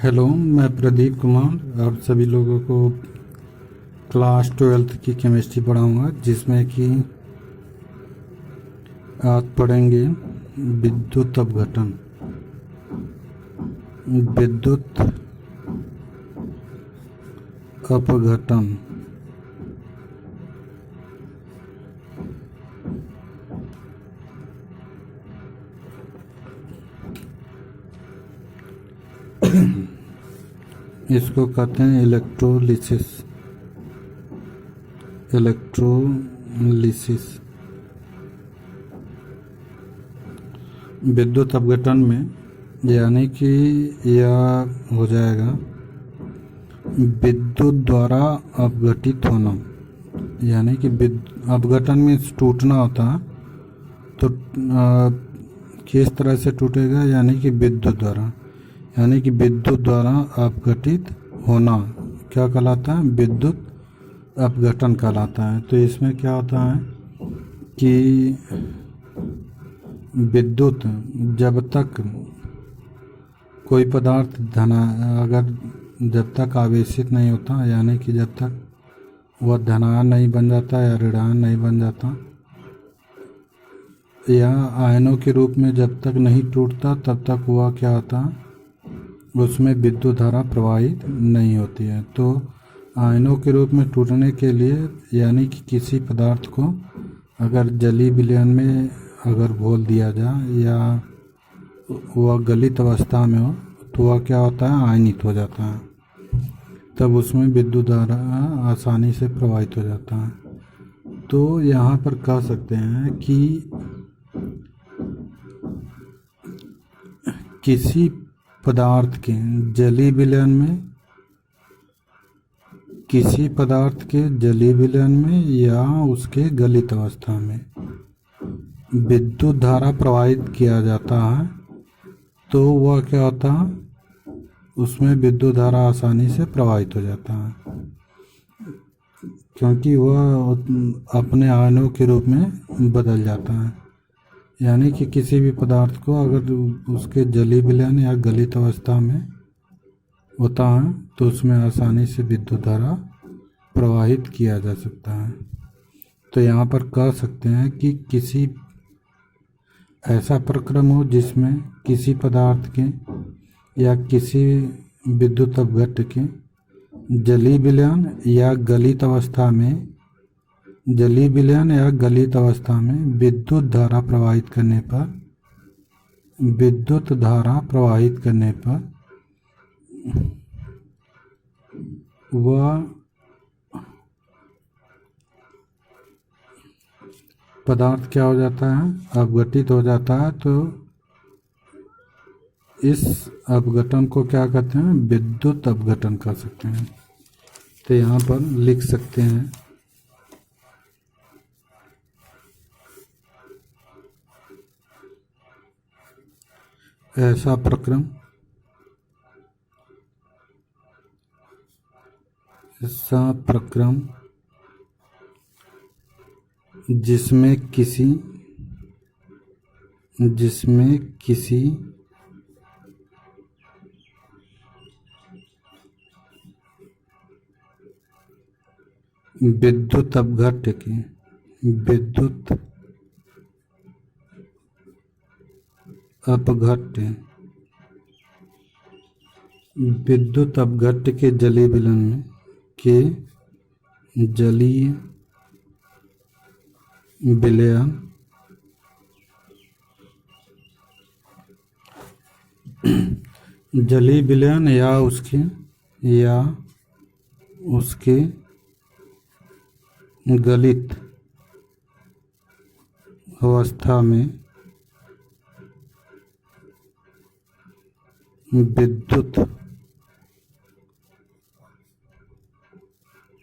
Hello, मैं प्रदीप कुमार आप सभी लोगों को क्लास 12th की केमिस्ट्री पढ़ाऊंगा, जिसमें कि आज पढ़ेंगे विद्युत अपघटन। विद्युत अपघटन इसको कहते हैं इलेक्ट्रोलिसिस। विद्युत अपघटन में यानी कि यह हो जाएगा विद्युत द्वारा अपघटित होना, यानी कि अपघटन में टूटना होता है। तो किस तरह से टूटेगा, यानी कि विद्युत द्वारा, यानी कि विद्युत द्वारा अपघटित होना क्या कहलाता है? विद्युत अपघटन कहलाता है। तो इसमें क्या होता है कि विद्युत जब तक कोई पदार्थ जब तक आवेशित नहीं होता, यानी कि जब तक वह धनायन नहीं बन जाता या ऋणायन नहीं बन जाता, या आयनों के रूप में जब तक नहीं टूटता, तब तक वह क्या होता है, उसमें विद्युत धारा प्रवाहित नहीं होती है। तो आयनों के रूप में टूटने के लिए, यानी कि किसी पदार्थ को अगर जलीय विलयन में अगर घोल दिया जाए या वह गलित अवस्था में हो, तो वह क्या होता है, आयनित हो जाता है। तब उसमें विद्युत धारा आसानी से प्रवाहित हो जाता है। तो यहाँ पर कह सकते हैं कि किसी पदार्थ के जलीय विलयन में, किसी पदार्थ के जलीय विलयन में या उसके गलित अवस्था में विद्युत धारा प्रवाहित किया जाता है, तो वह क्या होता है, उसमें विद्युत धारा आसानी से प्रवाहित हो जाता है, क्योंकि वह अपने आयनों के रूप में बदल जाता है। यानी कि किसी भी पदार्थ को अगर उसके जलीय विलयन या गलित अवस्था में होता है, तो उसमें आसानी से विद्युत धारा प्रवाहित किया जा सकता है। तो यहाँ पर कह सकते हैं कि किसी ऐसा प्रक्रम हो जिसमें किसी पदार्थ के या किसी विद्युत अपघट्य के जलीय विलयन या गलित अवस्था में, जलीय विलयन या गलित अवस्था में विद्युत धारा प्रवाहित करने पर, विद्युत धारा प्रवाहित करने पर वह पदार्थ क्या हो जाता है, अपघटित हो जाता है। तो इस अपघटन को क्या कहते हैं, विद्युत अपघटन कह सकते हैं। तो यहाँ पर लिख सकते हैं ऐसा प्रक्रम जिसमें किसी विद्युत अपघट्य के जलीय विलयन में जलीय विलयन या उसके गलित अवस्था में विद्युत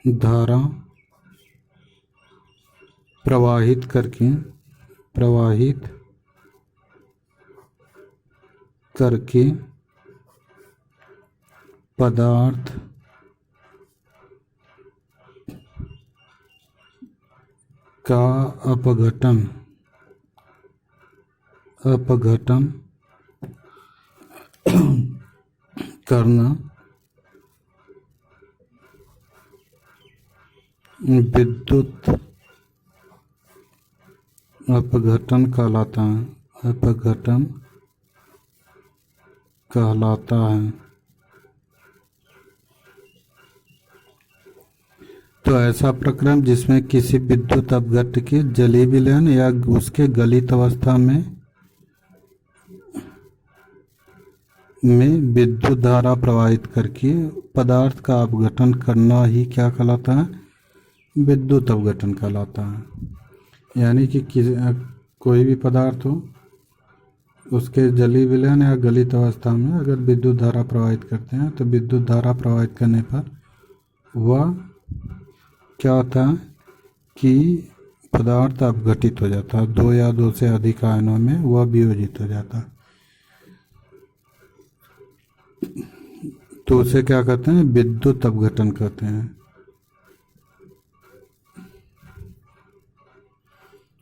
धारा प्रवाहित करके पदार्थ का अपघटन करना विद्युत अपघटन कहलाता है। अपघटन कहलाता है। तो ऐसा प्रक्रम जिसमें किसी विद्युत अपघट्य के जलीय विलयन या उसके गलित अवस्था में विद्युत धारा प्रवाहित करके पदार्थ का अपघटन करना ही क्या कहलाता है? विद्युत अपघटन कहलाता है। यानी कि कोई भी पदार्थ हो, उसके जलीय विलयन या गलित अवस्था में अगर विद्युत धारा प्रवाहित करते हैं तो विद्युत धारा प्रवाहित करने पर वह क्या होता है कि पदार्थ अपघटित हो जाता है, दो या दो से अधिक आयनों में वह विभाजित हो जाता है। तो उसे क्या कहते हैं? विद्युत अपघटन कहते हैं।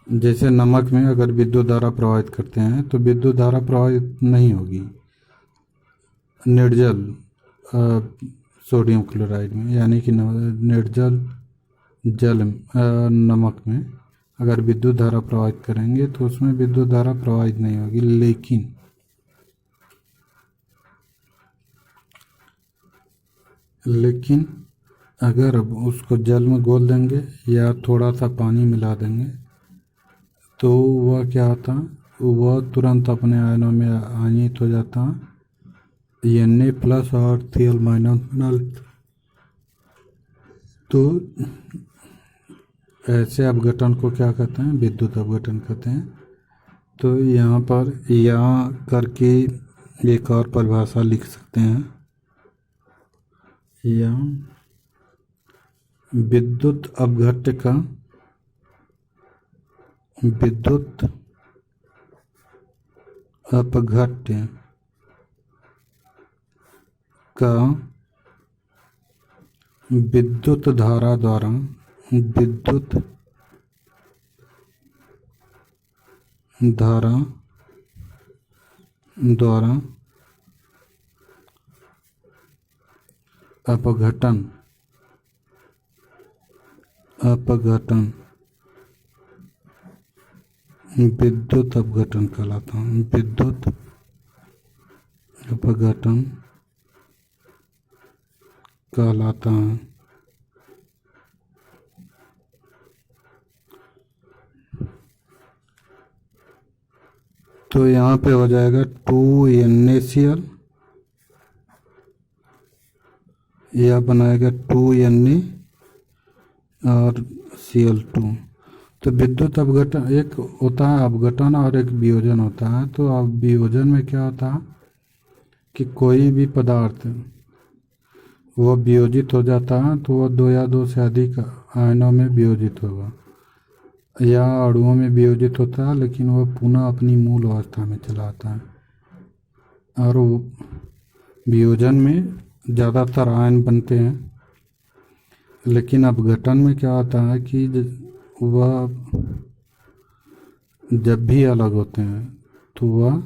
जैसे नमक में अगर विद्युत धारा प्रवाहित करते हैं तो विद्युत धारा प्रवाहित नहीं होगी निर्जल सोडियम क्लोराइड में, यानी कि निर्जल जल नमक में अगर विद्युत धारा प्रवाहित करेंगे तो उसमें विद्युत धारा प्रवाहित नहीं होगी। लेकिन अगर उसको जल में घोल देंगे या थोड़ा सा पानी मिला देंगे तो वह क्या होता है? वह तुरंत अपने आयनों में आयनित हो जाता है, Na+ और Cl- तो ऐसे अपघटन को क्या कहते हैं? विद्युत अपघटन कहते हैं। तो यहाँ पर करके एक और परिभाषा लिख सकते हैं, या विद्युत अपघट्य का विद्युत अपघट्य का विद्युत धारा द्वारा अपघटन विद्युत अपघटन कहलाता है। विद्युत अपघटन कहलाता है। तो यहाँ पे हो जाएगा 2NaCl, यह बनाएगा 2Na और Cl2। तो विद्युत अपघटन एक होता है अपघटन और एक वियोजन होता है। तो अब वियोजन में क्या होता है कि कोई भी पदार्थ वह वियोजित हो जाता है तो वह दो या दो से अधिक आयनों में वियोजित होगा या अणुओं में वियोजित होता है, लेकिन वह पुनः अपनी मूल अवस्था में चला आता है। और वियोजन में ज़्यादातर आयन बनते हैं, लेकिन अपघटन में क्या होता है कि वह जब भी अलग होते हैं तो वह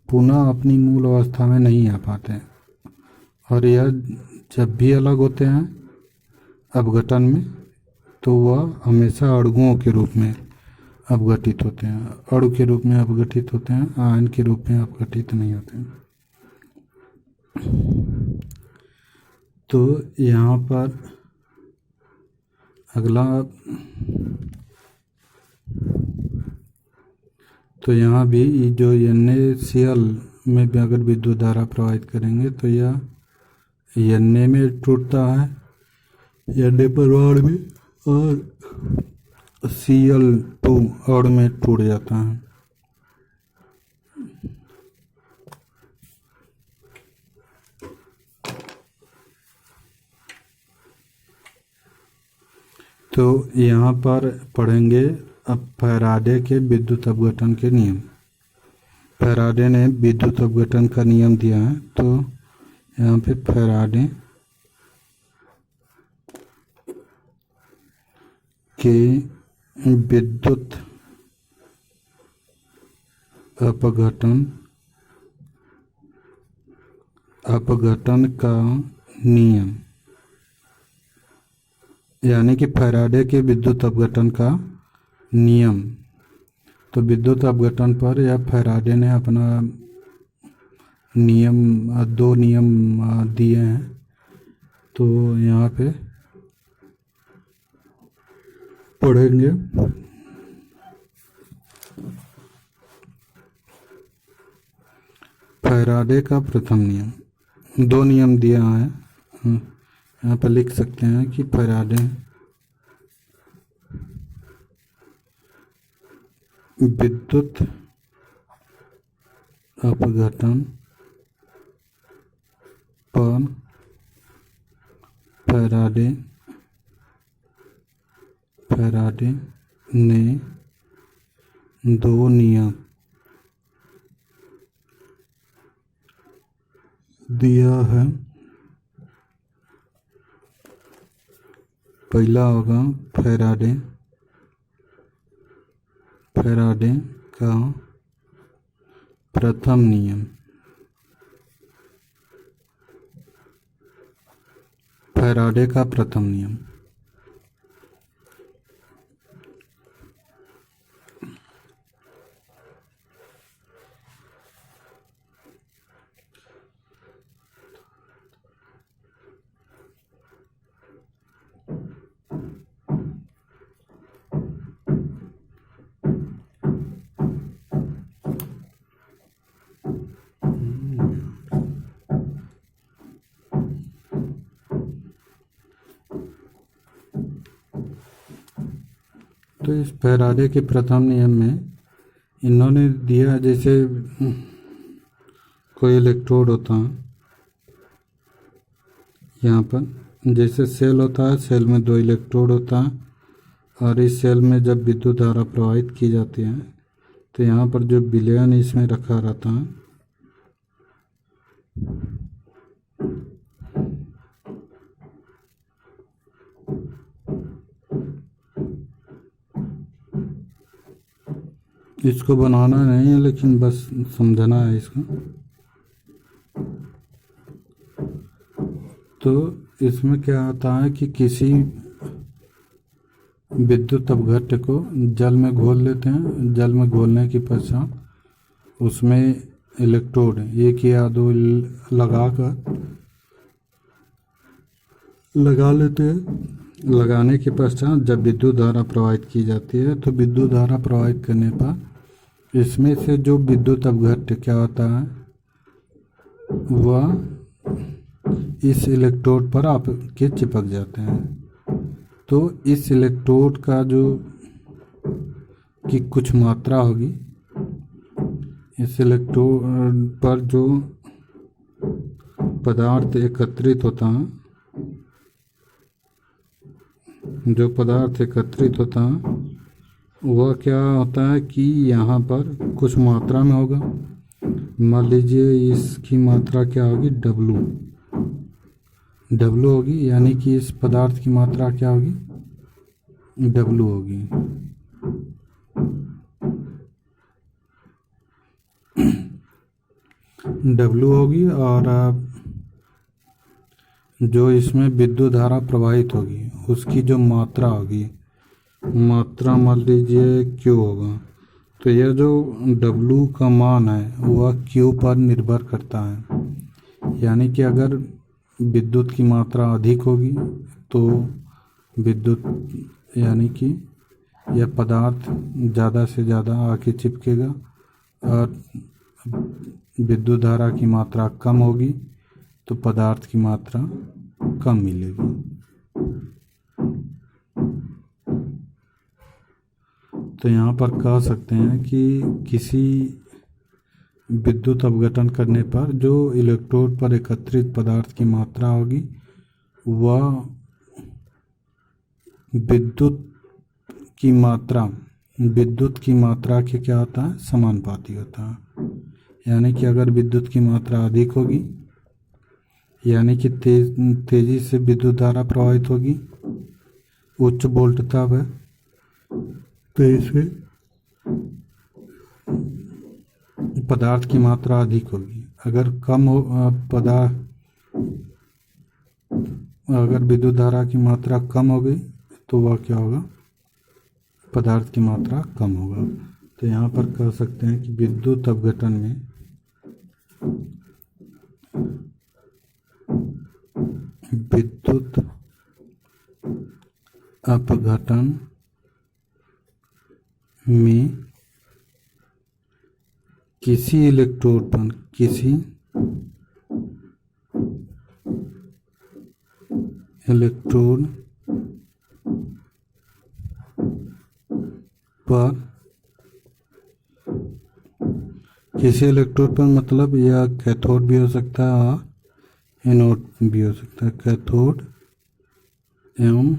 पुनः अपनी मूल अवस्था में नहीं आ पाते, और यह जब भी अलग होते हैं अपघटन में तो वह हमेशा अणुओं के रूप में अपघटित होते हैं, अणु के रूप में अपघटित होते हैं, आयन के रूप में अपघटित नहीं होते हैं। तो यहाँ पर अगला, तो यहाँ भी जो NaCl में भी अगर विद्युत धारा प्रवाहित करेंगे तो यह Na में टूटता है, Na परमाणु में, और Cl2 अणु में टूट जाता है। तो यहाँ पर पढ़ेंगे अब फैराडे के विद्युत अपघटन के नियम। फैराडे ने विद्युत अपघटन का नियम दिया है। तो यहाँ पे फैराडे के विद्युत अपघटन अपघटन का नियम, यानी कि फैराडे के विद्युत अपघटन का नियम। तो विद्युत अपघटन पर या फैराडे ने अपना नियम, दो नियम दिए हैं। तो यहाँ पे पढ़ेंगे। फैराडे का प्रथम नियम, दो नियम दिया है, यहाँ पर लिख सकते हैं कि फैराडे विद्युत अपघटन पर फैराडे ने दो नियम दिया है। पहला होगा फैराडे का प्रथम नियम। फैराडे का प्रथम नियम, तो इस फैराडे के प्रथम नियम में इन्होंने दिया, जैसे कोई इलेक्ट्रोड होता है, यहाँ पर जैसे सेल होता है, सेल में दो इलेक्ट्रोड होता है, और इस सेल में जब विद्युत धारा प्रवाहित की जाती है तो यहाँ पर जो विलयन इसमें रखा रहता है, इसको बनाना नहीं है लेकिन बस समझना है इसको। तो इसमें क्या होता है कि किसी विद्युत अपघट्य को जल में घोल लेते हैं। जल में घोलने के पश्चात उसमें इलेक्ट्रोड एक या दो लगा लेते हैं। लगाने के पश्चात जब विद्युत धारा प्रवाहित की जाती है तो विद्युत धारा प्रवाहित करने पर इसमें से जो विद्युत अपघट्य क्या होता है, वह इस इलेक्ट्रोड पर आके चिपक जाते हैं। तो इस इलेक्ट्रोड का जो की कुछ मात्रा होगी, इस इलेक्ट्रोड पर जो पदार्थ एकत्रित होता है, वह क्या होता है कि यहाँ पर कुछ मात्रा में होगा। मान लीजिए इसकी मात्रा क्या होगी, W होगी, यानी कि इस पदार्थ की मात्रा क्या होगी, W होगी। W होगी, और जो इसमें विद्युत धारा प्रवाहित होगी उसकी जो मात्रा होगी, मात्रा मान लीजिए Q होगा। तो यह जो W का मान है वह Q पर निर्भर करता है। यानी कि अगर विद्युत की मात्रा अधिक होगी तो विद्युत, यानी कि यह पदार्थ ज़्यादा से ज़्यादा आके चिपकेगा, और विद्युत धारा की मात्रा कम होगी तो पदार्थ की मात्रा कम मिलेगी। तो यहाँ पर कह सकते हैं कि किसी विद्युत अपघटन करने पर जो इलेक्ट्रोड पर एकत्रित पदार्थ की मात्रा होगी वह विद्युत की मात्रा के क्या होता है, समानुपाती होता है। यानी कि अगर विद्युत की मात्रा अधिक होगी, यानी कि तेजी से विद्युत धारा प्रवाहित होगी, उच्च वोल्टता पर, तो इसमें पदार्थ की मात्रा अधिक होगी। अगर कम हो अगर विद्युत धारा की मात्रा कम हो गई तो वह क्या होगा, पदार्थ की मात्रा कम होगा। तो यहाँ पर कह सकते हैं कि विद्युत अपघटन में किसी इलेक्ट्रोड पर मतलब यह कैथोड भी हो सकता है और एनोड भी हो सकता है। कैथोड एवं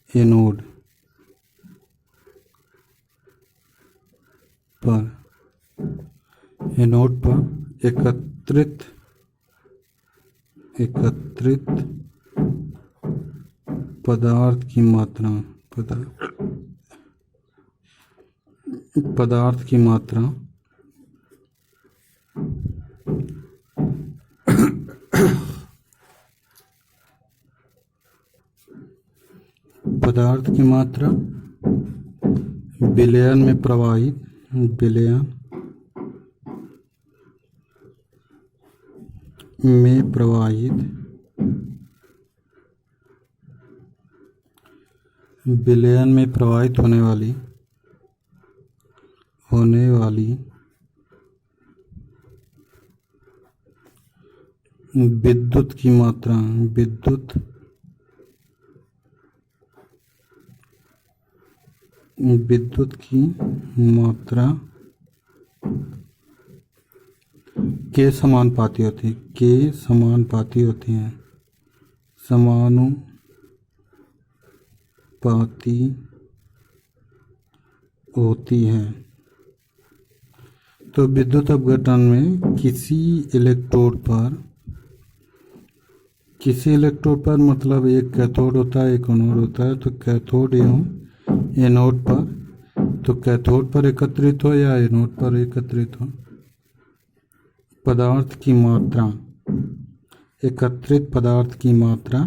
एनोड पर एकत्रित पदार्थ की मात्रा विलयन में प्रवाहित होने वाली विद्युत की मात्रा के समानुपाती होती है। तो विद्युत अपघटन में किसी इलेक्ट्रोड पर मतलब एक कैथोड होता है, एक एनोड होता है। तो कैथोड एवं एनोड पर, तो कैथोड पर एकत्रित हो या एनोड पर एकत्रित हो, एकत्रित पदार्थ की मात्रा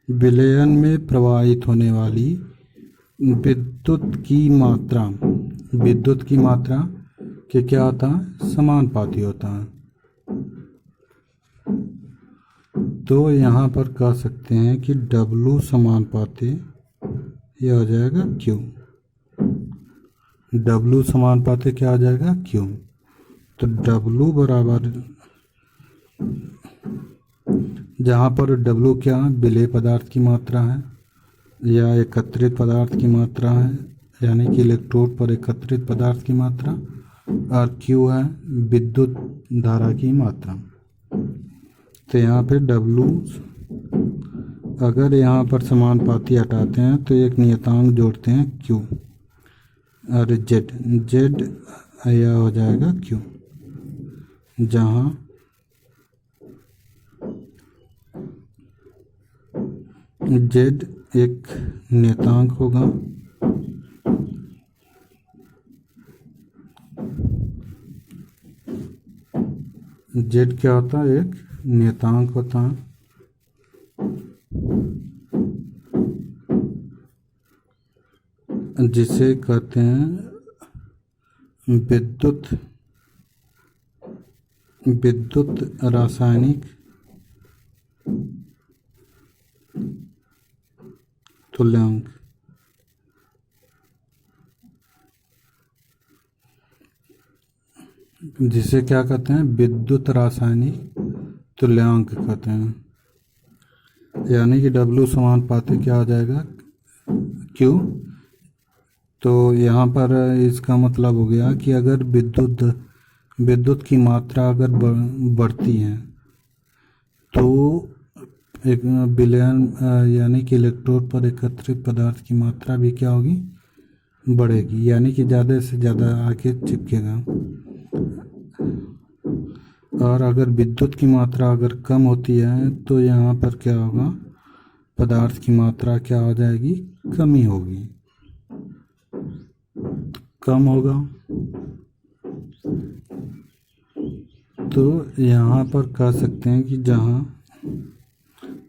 विलयन में प्रवाहित होने वाली विद्युत की मात्रा के क्या होता है, समानुपाती होता है। तो यहाँ पर कह सकते हैं कि W समानुपाती यह हो जाएगा Q। W समानुपाती क्या आ जाएगा, Q। तो W बराबर, जहाँ पर W क्या है, विलेय पदार्थ की मात्रा है या एकत्रित पदार्थ की मात्रा है, यानी कि इलेक्ट्रोड पर एकत्रित पदार्थ की मात्रा, और Q है विद्युत धारा की मात्रा। तो यहाँ पे W, अगर यहाँ पर समानुपाती हटाते हैं तो एक नियतांक जोड़ते हैं Q, और Z यह हो जाएगा Q, जहाँ Z एक नियतांक होगा Z क्या होता है, एक नियतांक होता है। जिसे कहते हैं विद्युत रासायनिक तुल्यांक। जिसे क्या कहते हैं, विद्युत रासायनिक तुल्यांक कहते हैं। यानी कि W समानुपाती क्या आ जाएगा, Q। तो यहाँ पर इसका मतलब हो गया कि अगर विद्युत की मात्रा अगर बढ़ती है तो एक विलयन यानी कि इलेक्ट्रोड पर एकत्रित पदार्थ की मात्रा भी क्या होगी, बढ़ेगी, यानी कि ज़्यादा से ज़्यादा आके चिपकेगा। और अगर विद्युत की मात्रा अगर कम होती है तो यहाँ पर क्या होगा, पदार्थ की मात्रा क्या हो जाएगी, कमी होगी, कम होगा। तो यहाँ पर कह सकते हैं कि जहाँ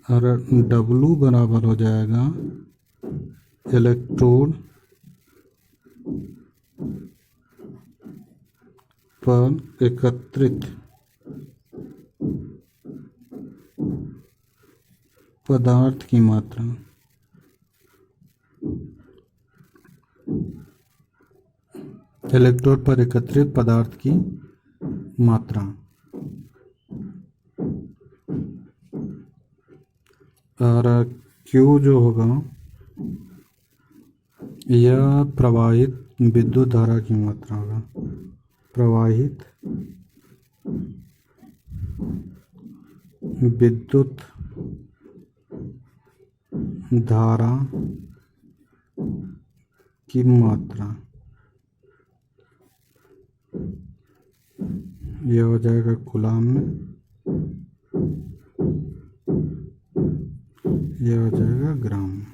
अगर W बराबर हो जाएगा इलेक्ट्रोड पर एकत्रित पदार्थ की मात्रा, इलेक्ट्रोड पर एकत्रित पदार्थ की मात्रा, और Q जो होगा यह प्रवाहित विद्युत धारा की मात्रा होगा, प्रवाहित विद्युत धारा की मात्रा, यह हो जाएगा कूलाम में, यह हो जाएगा ग्राम में।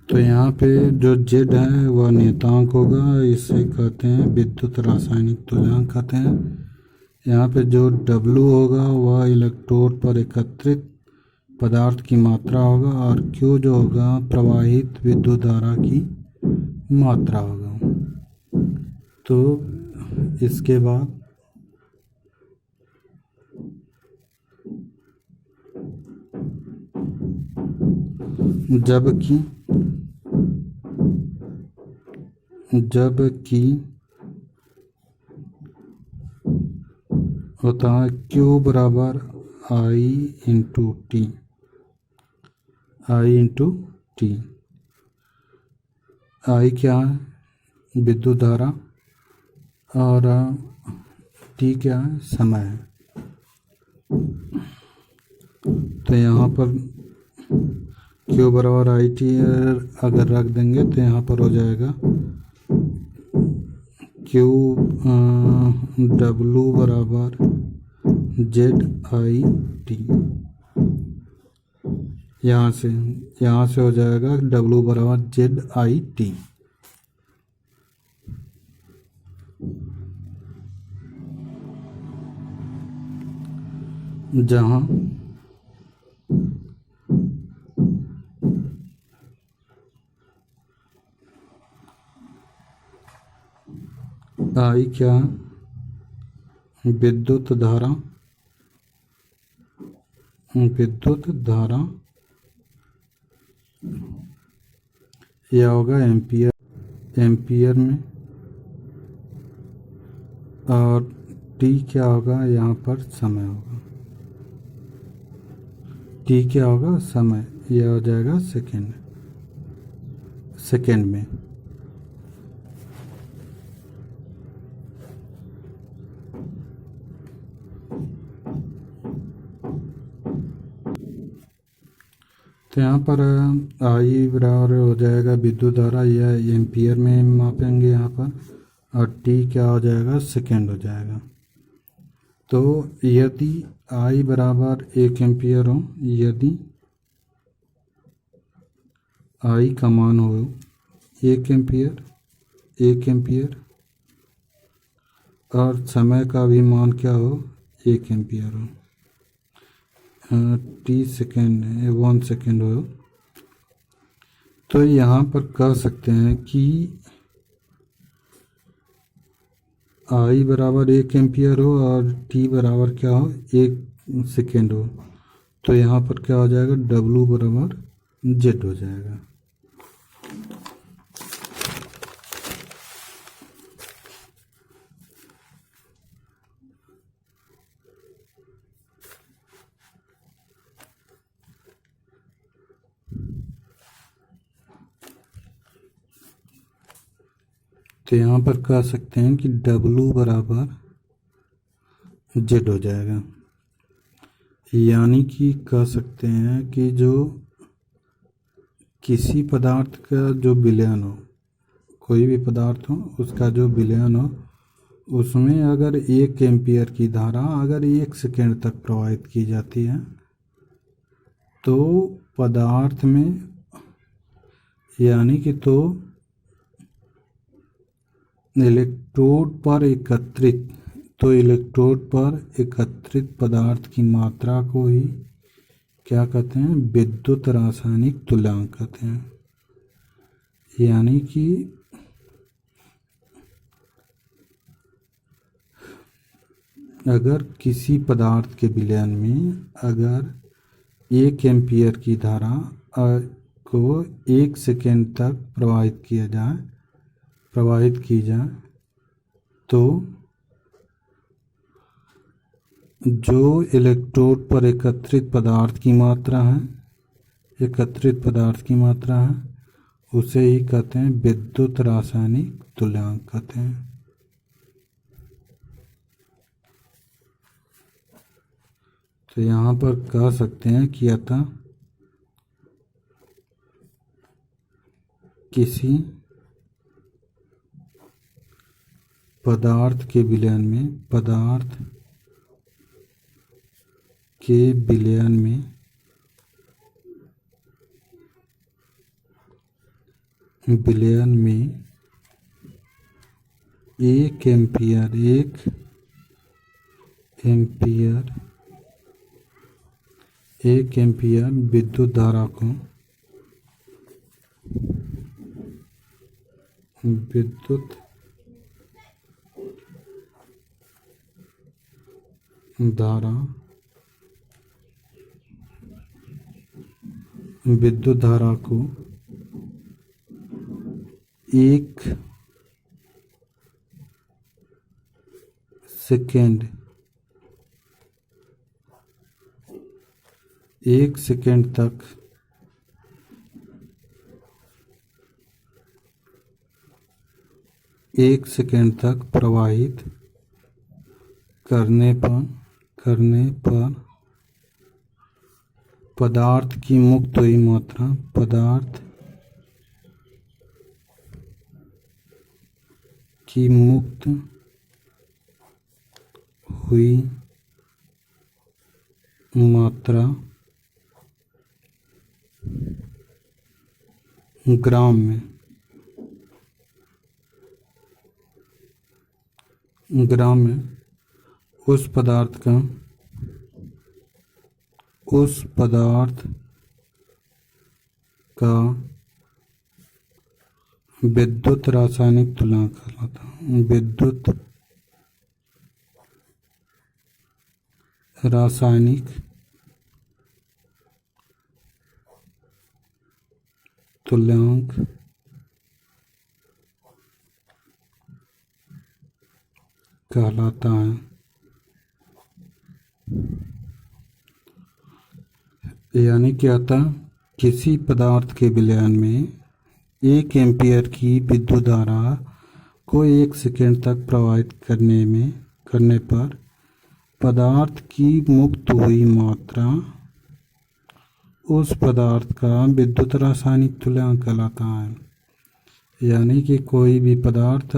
तो यहाँ पे जो जेड है वह नियतांक होगा, इसे कहते हैं विद्युत रासायनिक तुल्यांक कहते हैं। यहाँ पे जो W होगा वह इलेक्ट्रोड पर एकत्रित पदार्थ की मात्रा होगा, और Q जो होगा प्रवाहित विद्युत धारा की मात्रा होगा। तो इसके बाद जबकि होता है Q बराबर I इंटू टी, I क्या है विद्युत धारा, और T क्या है समय है। तो यहाँ पर Q बराबर IT अगर रख देंगे तो यहाँ पर हो जाएगा Q W बराबर ZIT, यहाँ से हो जाएगा W बराबर ZIT। जहाँ I क्या विद्युत धारा यह होगा एम्पियर में, और T क्या होगा यहाँ पर समय होगा, T क्या होगा समय, यह हो जाएगा सेकेंड में। तो यहाँ पर I बराबर हो जाएगा विद्युत धारा, यह एम्पियर में मापेंगे यहाँ पर, और T क्या हो जाएगा सेकेंड हो जाएगा। तो यदि I बराबर 1 एम्पियर हो, यदि I का मान हो 1 एम्पियर और समय का भी मान क्या हो 1 एम्पियर हो, T सेकेंड है 1 सेकेंड हो, तो यहाँ पर कह सकते हैं कि I बराबर 1 एम्पियर हो और T बराबर क्या हो 1 सेकेंड हो। तो यहाँ पर क्या हो जाएगा W बराबर Z हो जाएगा। तो यहाँ पर कह सकते हैं कि W बराबर Z हो जाएगा, यानी कि कह सकते हैं कि जो किसी पदार्थ का जो विलयन हो, कोई भी पदार्थ हो उसका जो विलयन हो उसमें अगर 1 एम्पियर की धारा अगर 1 सेकेंड तक प्रवाहित की जाती है तो पदार्थ में यानी कि तो इलेक्ट्रोड पर एकत्रित पदार्थ की मात्रा को ही क्या कहते हैं, विद्युत रासायनिक तुल्यांक कहते हैं। यानी कि अगर किसी पदार्थ के विलयन में अगर 1 एम्पियर की धारा को 1 सेकेंड तक प्रवाहित की जाए तो जो इलेक्ट्रोड पर एकत्रित पदार्थ की मात्रा है उसे ही कहते हैं विद्युत रासायनिक तुल्यांक कहते हैं। तो यहाँ पर कह सकते हैं कि अतः किसी पदार्थ के विलयन में 1 एम्पियर विद्युत धारा को 1 सेकेंड तक प्रवाहित करने पर पदार्थ की मुक्त हुई मात्रा ग्राम में उस पदार्थ का विद्युत रासायनिक तुल्यांक कहलाता है। विद्युत रासायनिक तुल्यांक कहलाता है। यानी कि अतः किसी पदार्थ के विलयन में 1 एम्पियर की विद्युत धारा को 1 सेकेंड तक प्रवाहित करने पर पदार्थ की मुक्त हुई मात्रा उस पदार्थ का विद्युत रासायनिक तुल्यांक कहलाता है। यानी कि कोई भी पदार्थ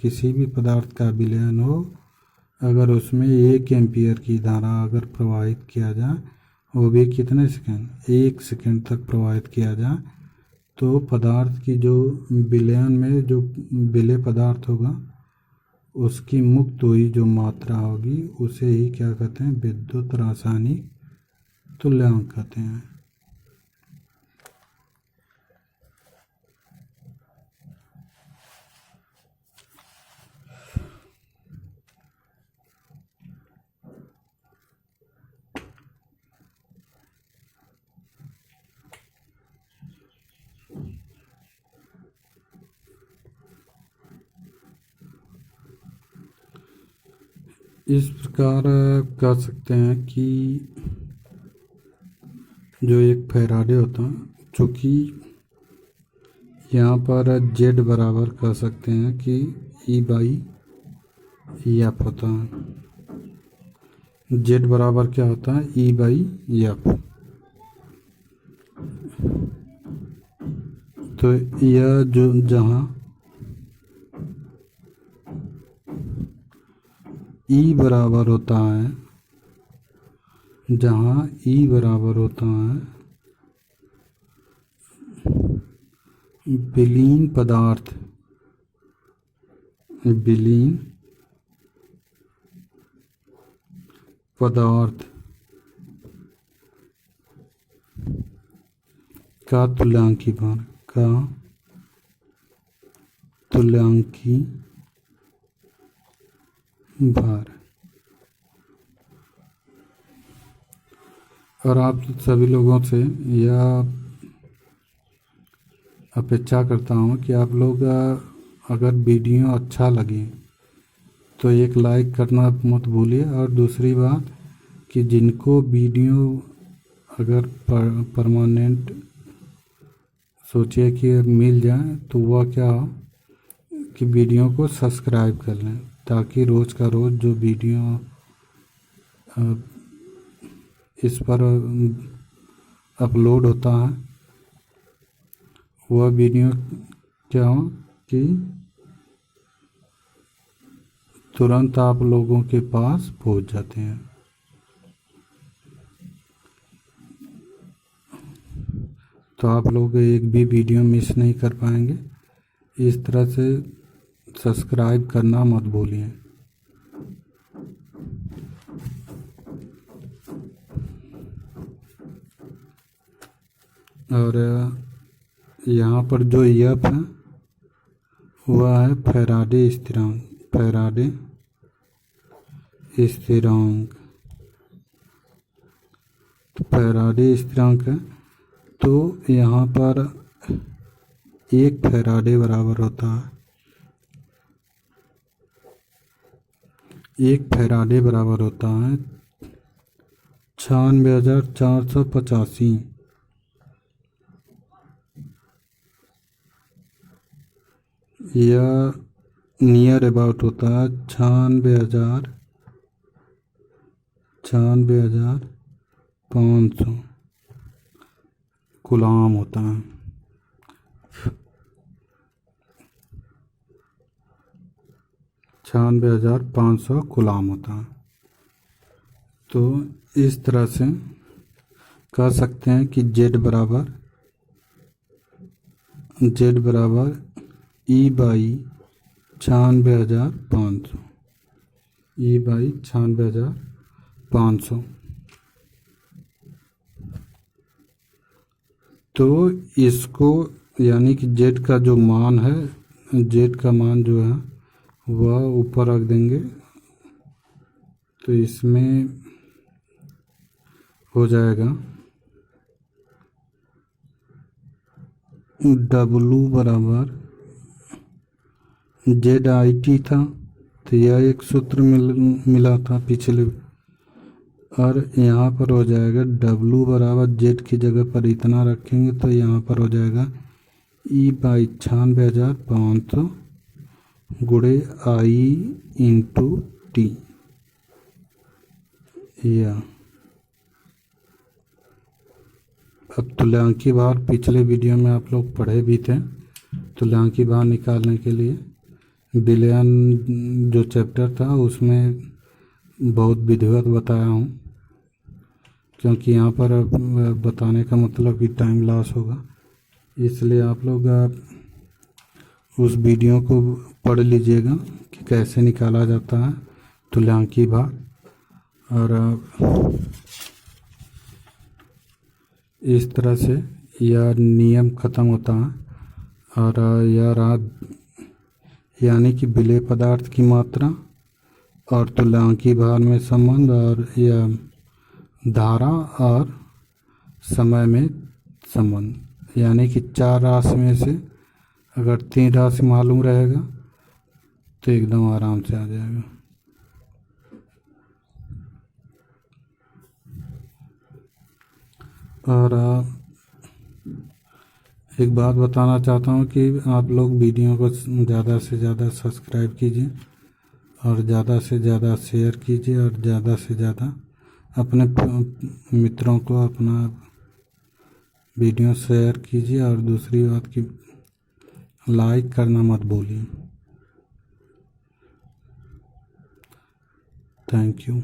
किसी भी पदार्थ का विलयन हो अगर उसमें 1 एम्पियर की धारा अगर प्रवाहित किया जाए वो भी कितने सेकेंड 1 सेकेंड तक प्रवाहित किया जाए तो पदार्थ की जो विलयन में जो विलेय पदार्थ होगा उसकी मुक्त हुई जो मात्रा होगी उसे ही क्या कहते हैं, विद्युत रासायनिक तुल्यांक कहते हैं। इस प्रकार कह सकते हैं कि जो एक फैराडे होता है चूँकि यहाँ पर जेड बराबर कह सकते हैं कि E/F होता है। जेड बराबर क्या होता है, E/F। तो यह जो ई बराबर होता है, जहाँ ई बराबर होता है विलीन पदार्थ, विलीन पदार्थ का तुल्यांकी भार, का तुल्यांकी भार। और आप सभी लोगों से यह अपेक्षा करता हूँ कि आप लोग अगर वीडियो अच्छा लगे तो एक लाइक करना मत भूलिए। और दूसरी बात कि जिनको वीडियो अगर परमानेंट सोचिए कि मिल जाए तो वह क्या हो कि वीडियो को सब्सक्राइब कर लें, ताकि रोज़ का रोज़ जो वीडियो इस पर अपलोड होता है वह वीडियो क्या हो कि तुरंत आप लोगों के पास पहुंच जाते हैं। तो आप लोग एक भी वीडियो मिस नहीं कर पाएंगे। इस तरह से सब्सक्राइब करना मत भूलिए। और यहाँ पर जो एफ है वह है फैराडे स्थिरांक, फैराडे स्थिरांक। तो फैराडे स्थिरांक है, तो यहाँ पर एक फैराडे बराबर होता है, एक फैराडे बराबर होता है 96,485। यह नियर अबाउट होता है 96,500 कूलाम होता है। 96,500 कूलाम होता है। तो इस तरह से कह सकते हैं कि जेड बराबर ई बाई 96,500, ई बाई 96,500। तो इसको यानी कि जेड का जो मान है, जेड का मान जो है वह ऊपर रख देंगे। तो इसमें हो जाएगा डब्लू बराबर जेड आई टी था, तो यह एक सूत्र मिला था पिछले। और यहाँ पर हो जाएगा डब्लू बराबर जेड की जगह पर इतना रखेंगे तो यहाँ पर हो जाएगा ई बाई 96,500 गुणे आई इंटू टी। या अब तुल्यांकी भार पिछले वीडियो में आप लोग पढ़े भी थे। तुल्यांकी भार निकालने के लिए विलयन जो चैप्टर था उसमें बहुत विधिवत बताया हूँ, क्योंकि यहाँ पर बताने का मतलब कि टाइम लॉस होगा, इसलिए आप लोग उस वीडियो को पढ़ लीजिएगा कि कैसे निकाला जाता है तुल्यांकी भार। और इस तरह से यह नियम ख़त्म होता है। और यह रहा यानी कि विलेय पदार्थ की मात्रा और तुल्यांकी भार में संबंध, और यह धारा और समय में संबंध। यानी कि 4 राशि में से अगर 3 राशि मालूम रहेगा तो एकदम आराम से आ जाएगा। और एक बात बताना चाहता हूँ कि आप लोग वीडियो को ज़्यादा से ज़्यादा सब्सक्राइब कीजिए और ज़्यादा से ज़्यादा शेयर कीजिए और ज़्यादा से ज़्यादा अपने मित्रों को अपना वीडियो शेयर कीजिए। और दूसरी बात कि लाइक करना मत भूलिए। Thank you.